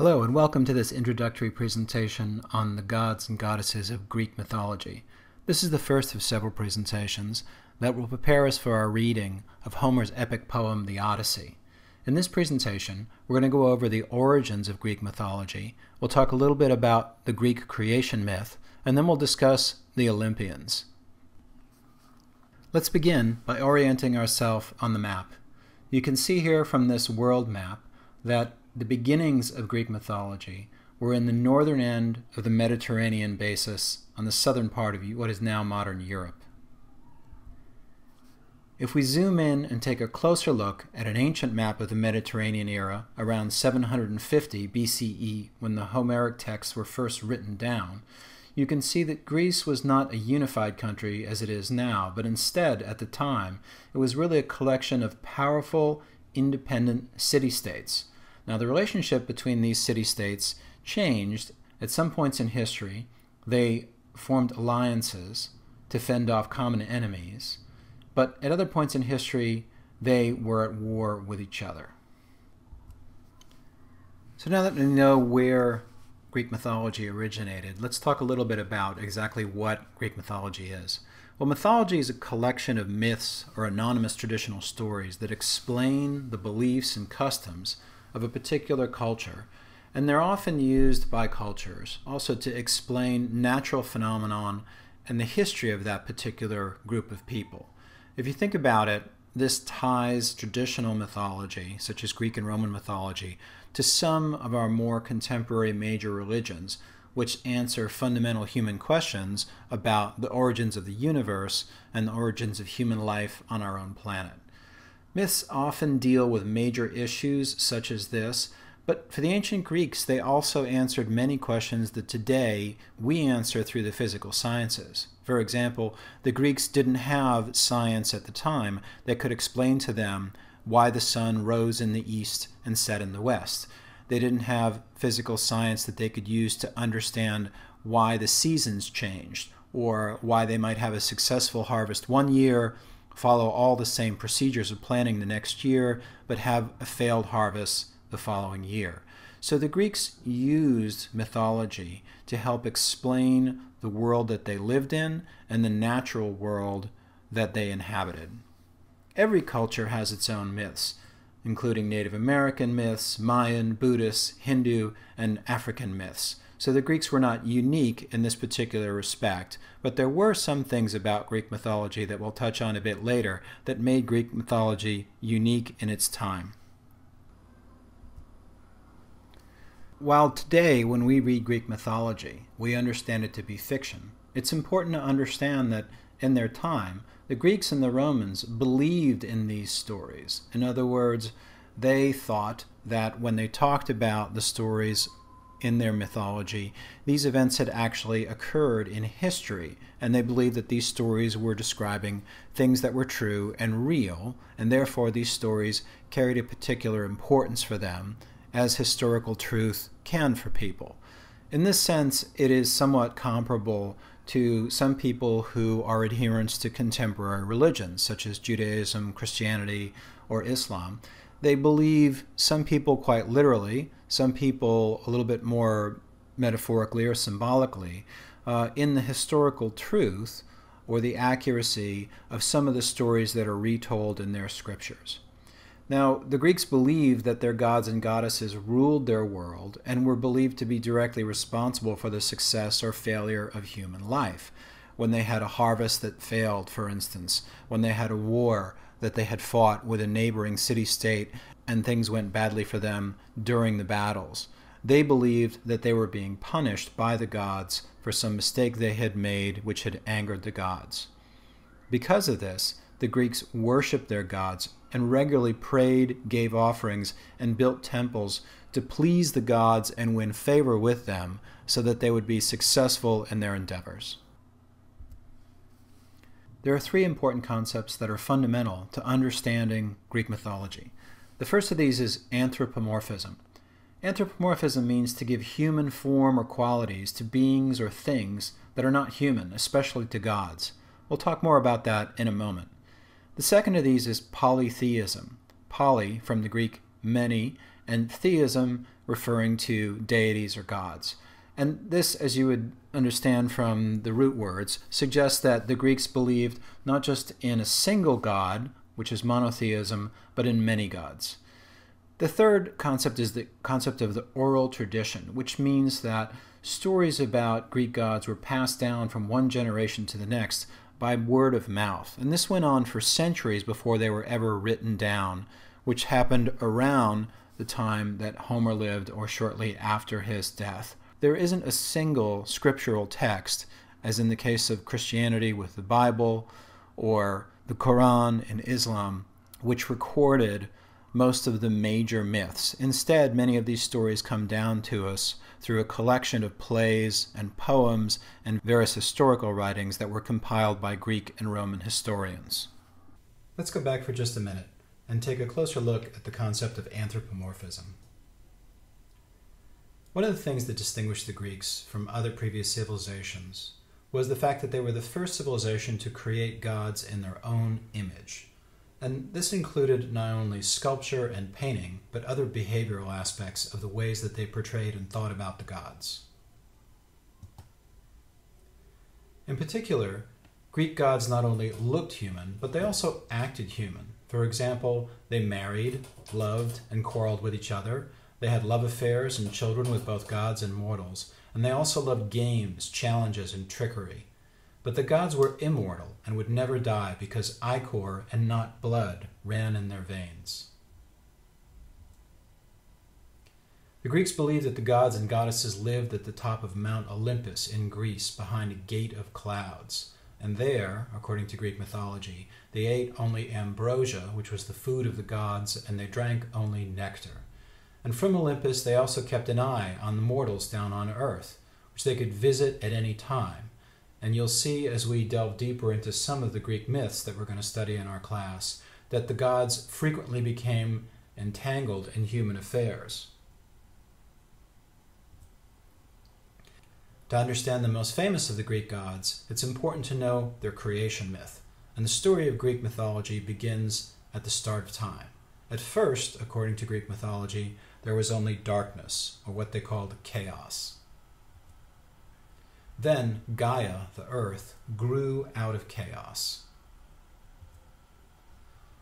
Hello and welcome to this introductory presentation on the gods and goddesses of Greek mythology. This is the first of several presentations that will prepare us for our reading of Homer's epic poem, The Odyssey. In this presentation, we're going to go over the origins of Greek mythology. We'll talk a little bit about the Greek creation myth, and then we'll discuss the Olympians. Let's begin by orienting ourselves on the map. You can see here from this world map that the beginnings of Greek mythology were in the northern end of the Mediterranean basis on the southern part of what is now modern Europe. If we zoom in and take a closer look at an ancient map of the Mediterranean era around 750 BCE, when the Homeric texts were first written down, you can see that Greece was not a unified country as it is now, but instead, at the time, it was really a collection of powerful, independent city-states. Now, the relationship between these city-states changed at some points in history. They formed alliances to fend off common enemies, but at other points in history, they were at war with each other. So now that we know where Greek mythology originated, let's talk a little bit about exactly what Greek mythology is. Well, mythology is a collection of myths or anonymous traditional stories that explain the beliefs and customs of a particular culture, and they're often used by cultures also to explain natural phenomenon and the history of that particular group of people. If you think about it, this ties traditional mythology, such as Greek and Roman mythology, to some of our more contemporary major religions, which answer fundamental human questions about the origins of the universe and the origins of human life on our own planet. Myths often deal with major issues such as this, but for the ancient Greeks, they also answered many questions that today we answer through the physical sciences. For example, the Greeks didn't have science at the time that could explain to them why the sun rose in the east and set in the west. They didn't have physical science that they could use to understand why the seasons changed, or why they might have a successful harvest one year, follow all the same procedures of planning the next year, but have a failed harvest the following year. So the Greeks used mythology to help explain the world that they lived in and the natural world that they inhabited. Every culture has its own myths, including Native American myths, Mayan, Buddhist, Hindu, and African myths. So the Greeks were not unique in this particular respect, but there were some things about Greek mythology that we'll touch on a bit later that made Greek mythology unique in its time. While today, when we read Greek mythology, we understand it to be fiction, it's important to understand that in their time, the Greeks and the Romans believed in these stories. In other words, they thought that when they talked about the stories in their mythology, these events had actually occurred in history, and they believed that these stories were describing things that were true and real, and therefore these stories carried a particular importance for them, as historical truth can for people. In this sense, it is somewhat comparable to some people who are adherents to contemporary religions, such as Judaism, Christianity, or Islam. They believe, some people quite literally, some people a little bit more metaphorically or symbolically, in the historical truth or the accuracy of some of the stories that are retold in their scriptures. Now, the Greeks believed that their gods and goddesses ruled their world and were believed to be directly responsible for the success or failure of human life. When they had a harvest that failed, for instance, when they had a war that they had fought with a neighboring city-state and things went badly for them during the battles, they believed that they were being punished by the gods for some mistake they had made which had angered the gods. Because of this, the Greeks worshipped their gods and regularly prayed, gave offerings, and built temples to please the gods and win favor with them so that they would be successful in their endeavors. There are three important concepts that are fundamental to understanding Greek mythology. The first of these is anthropomorphism. Anthropomorphism means to give human form or qualities to beings or things that are not human, especially to gods. We'll talk more about that in a moment. The second of these is polytheism. Poly, from the Greek many, and theism referring to deities or gods. And this, as you would understand from the root words, suggests that the Greeks believed not just in a single god, which is monotheism, but in many gods. The third concept is the concept of the oral tradition, which means that stories about Greek gods were passed down from one generation to the next by word of mouth. And this went on for centuries before they were ever written down, which happened around the time that Homer lived or shortly after his death. There isn't a single scriptural text, as in the case of Christianity with the Bible or the Quran in Islam, which recorded most of the major myths. Instead, many of these stories come down to us through a collection of plays and poems and various historical writings that were compiled by Greek and Roman historians. Let's go back for just a minute and take a closer look at the concept of anthropomorphism. One of the things that distinguished the Greeks from other previous civilizations was the fact that they were the first civilization to create gods in their own image. And this included not only sculpture and painting, but other behavioral aspects of the ways that they portrayed and thought about the gods. In particular, Greek gods not only looked human, but they also acted human. For example, they married, loved, and quarreled with each other. They had love affairs and children with both gods and mortals, and they also loved games, challenges, and trickery. But the gods were immortal and would never die because ichor and not blood ran in their veins. The Greeks believed that the gods and goddesses lived at the top of Mount Olympus in Greece behind a gate of clouds. And there, according to Greek mythology, they ate only ambrosia, which was the food of the gods, and they drank only nectar. And from Olympus they also kept an eye on the mortals down on earth, which they could visit at any time. And you'll see as we delve deeper into some of the Greek myths that we're going to study in our class, that the gods frequently became entangled in human affairs. To understand the most famous of the Greek gods, it's important to know their creation myth. And the story of Greek mythology begins at the start of time. At first, according to Greek mythology, there was only darkness, or what they called chaos. Then Gaia, the earth, grew out of chaos.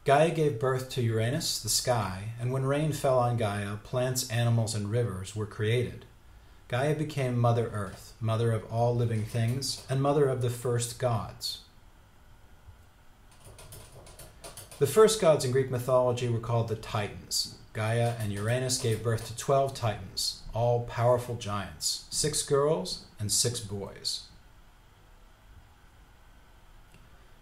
Gaia gave birth to Uranus, the sky, and when rain fell on Gaia, plants, animals, and rivers were created. Gaia became Mother Earth, mother of all living things, and mother of the first gods. The first gods in Greek mythology were called the Titans. Gaia and Uranus gave birth to 12 Titans, all powerful giants, 6 girls and 6 boys.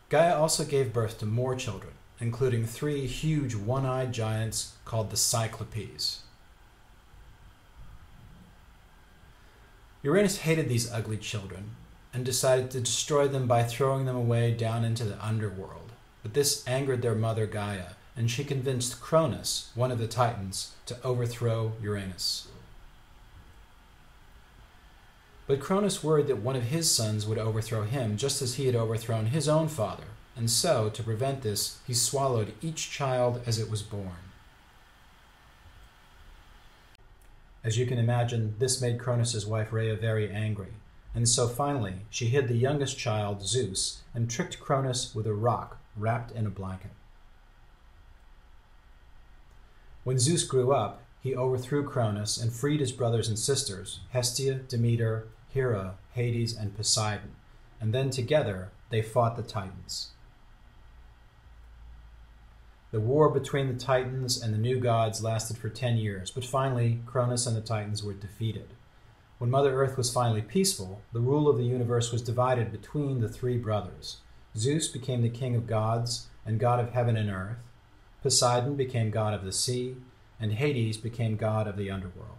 Gaia also gave birth to more children, including 3 huge one-eyed giants called the Cyclopes. Uranus hated these ugly children and decided to destroy them by throwing them away down into the underworld. But this angered their mother Gaia, and she convinced Cronus, one of the Titans, to overthrow Uranus. But Cronus worried that one of his sons would overthrow him, just as he had overthrown his own father, and so, to prevent this, he swallowed each child as it was born. As you can imagine, this made Cronus' wife Rhea very angry, and so finally she hid the youngest child, Zeus, and tricked Cronus with a rock wrapped in a blanket. When Zeus grew up, he overthrew Cronus and freed his brothers and sisters, Hestia, Demeter, Hera, Hades, and Poseidon, and then together they fought the Titans. The war between the Titans and the new gods lasted for 10 years, but finally Cronus and the Titans were defeated. When Mother Earth was finally peaceful, the rule of the universe was divided between the 3 brothers. Zeus became the king of gods and god of heaven and earth. Poseidon became god of the sea, and Hades became god of the underworld.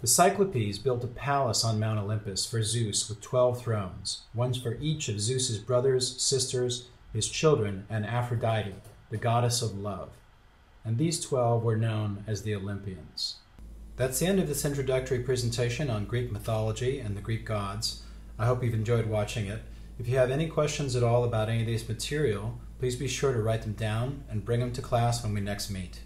The Cyclopes built a palace on Mount Olympus for Zeus with 12 thrones, one for each of Zeus's brothers, sisters, his children, and Aphrodite, the goddess of love. And these 12 were known as the Olympians. That's the end of this introductory presentation on Greek mythology and the Greek gods. I hope you've enjoyed watching it. If you have any questions at all about any of this material, please be sure to write them down and bring them to class when we next meet.